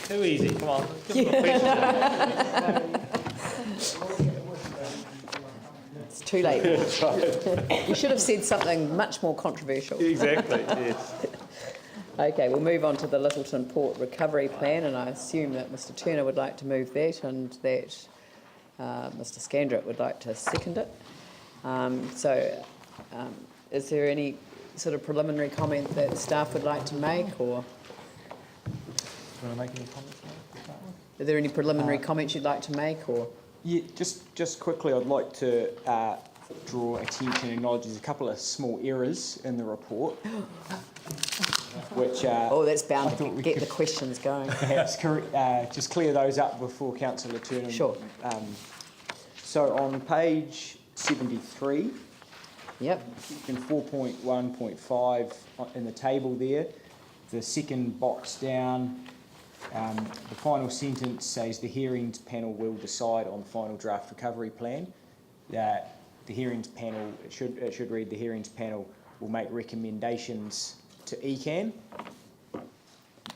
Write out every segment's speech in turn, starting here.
Too easy, come on. Give them a question. It's too late. That's right. You should have said something much more controversial. Exactly, yes. Okay, we'll move on to the Lyttleton Port Recovery Plan, and I assume that Mr Turner would like to move that and that Mr Scandrett would like to second it. Is there any sort of preliminary comment that staff would like to make, or Do you want to make any comments now to start with? are there any preliminary comments you'd like to make, or? Yeah, just quickly, I'd like to draw attention and acknowledge there's a couple of small errors in the report, which that's bound to get the questions going. perhaps just clear those up before Councillor Turner. Sure. So on page 73, Yep. in 4.1.5 in the table there, the second box down, the final sentence says the hearings panel will decide on the final draft recovery plan. The hearings panel, it should read, the hearings panel will make recommendations to ECAN,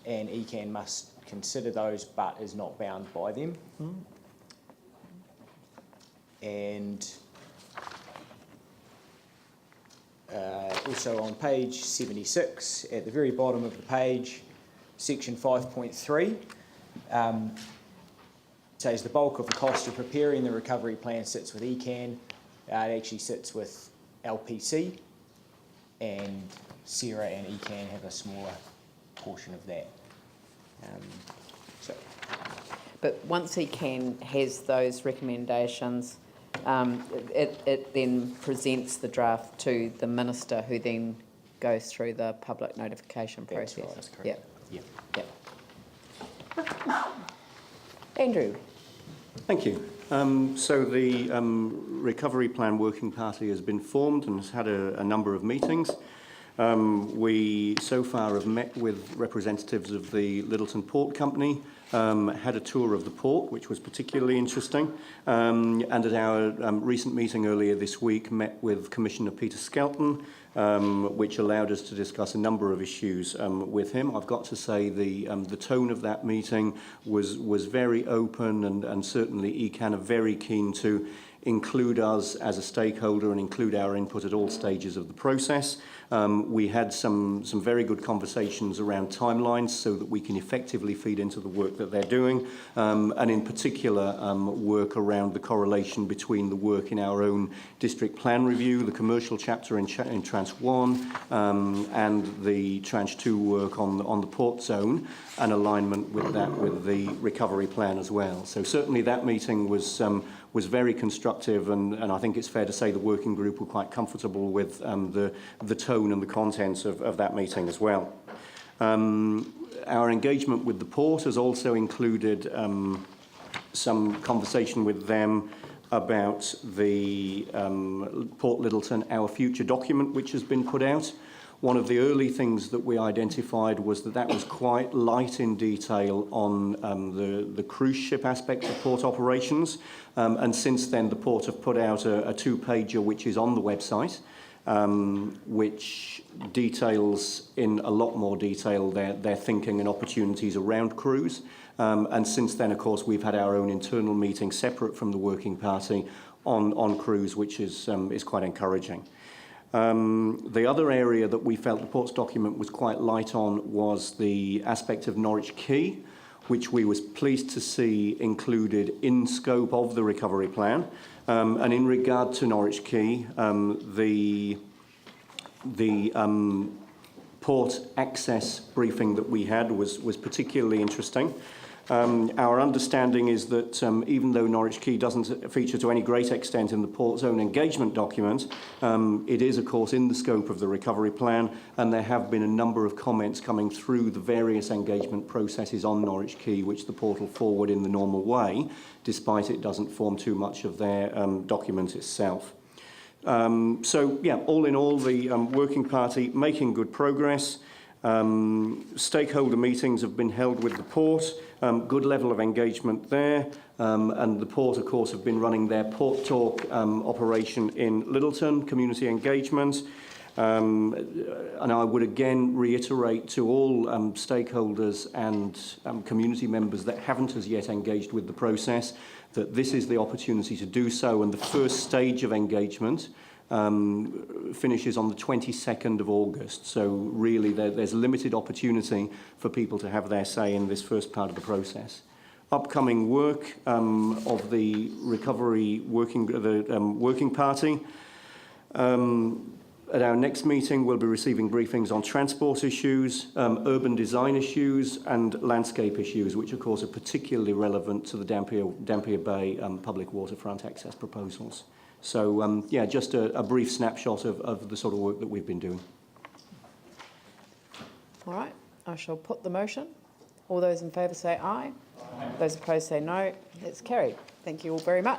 and ECAN must consider those but is not bound by them. And also on page 76, at the very bottom of the page, section 5.3, says the bulk of the cost of preparing the recovery plan sits with ECAN. It actually sits with LPC, and Sarah and ECAN have a smaller portion of that. But once ECAN has those recommendations, it then presents the draft to the Minister, who then goes through the public notification process. That's right, that's correct. Yep. Andrew. Thank you. So the Recovery Plan Working Party has been formed and has had a number of meetings. We so far have met with representatives of the Lyttleton Port Company, had a tour of the port, which was particularly interesting, and at our recent meeting earlier this week met with Commissioner Peter Skelton, which allowed us to discuss a number of issues with him. I've got to say the tone of that meeting was very open, and certainly ECAN are very keen to include us as a stakeholder and include our input at all stages of the process. We had some very good conversations around timelines so that we can effectively feed into the work that they're doing, and in particular work around the correlation between the work in our own district plan review, the commercial chapter in Tranche 1, and the Tranche 2 work on the port zone, and alignment with that with the recovery plan as well. So certainly that meeting was very constructive, and I think it's fair to say the working group were quite comfortable with the tone and the contents of that meeting as well. Our engagement with the port has also included some conversation with them about the Port Lyttleton Our Future document, which has been put out. One of the early things that we identified was that was quite light in detail on the cruise ship aspect of port operations, and since then the port have put out a two-pager which is on the website, which details in a lot more detail their thinking and opportunities around cruise. And since then, of course, we've had our own internal meeting separate from the working party on cruise, which is quite encouraging. The other area that we felt the port's document was quite light on was the aspect of Norwich Quay, which we was pleased to see included in scope of the recovery plan. And in regard to Norwich Quay, the port access briefing that we had was particularly interesting. Our understanding is that even though Norwich Quay doesn't feature to any great extent in the port zone engagement document, it is, of course, in the scope of the recovery plan, and there have been a number of comments coming through the various engagement processes on Norwich Quay, which the port will forward in the normal way, despite it doesn't form too much of their document itself. So, yeah, all in all, the working party making good progress. Stakeholder meetings have been held with the port, good level of engagement there, and the port, of course, have been running their Port Talk operation in Lyttleton, community engagement. And I would again reiterate to all stakeholders and community members that haven't as yet engaged with the process that this is the opportunity to do so, and the first stage of engagement finishes on the 22nd of August. So really there's limited opportunity for people to have their say in this first part of the process. Upcoming work of the recovery working party. At our next meeting, we'll be receiving briefings on transport issues, urban design issues and landscape issues, which of course are particularly relevant to the Dampier Bay public waterfront access proposals. So yeah, just a brief snapshot of the sort of work that we've been doing. All right, I shall put the motion. All those in favour say aye. Those opposed say no. That's carried. Thank you all very much.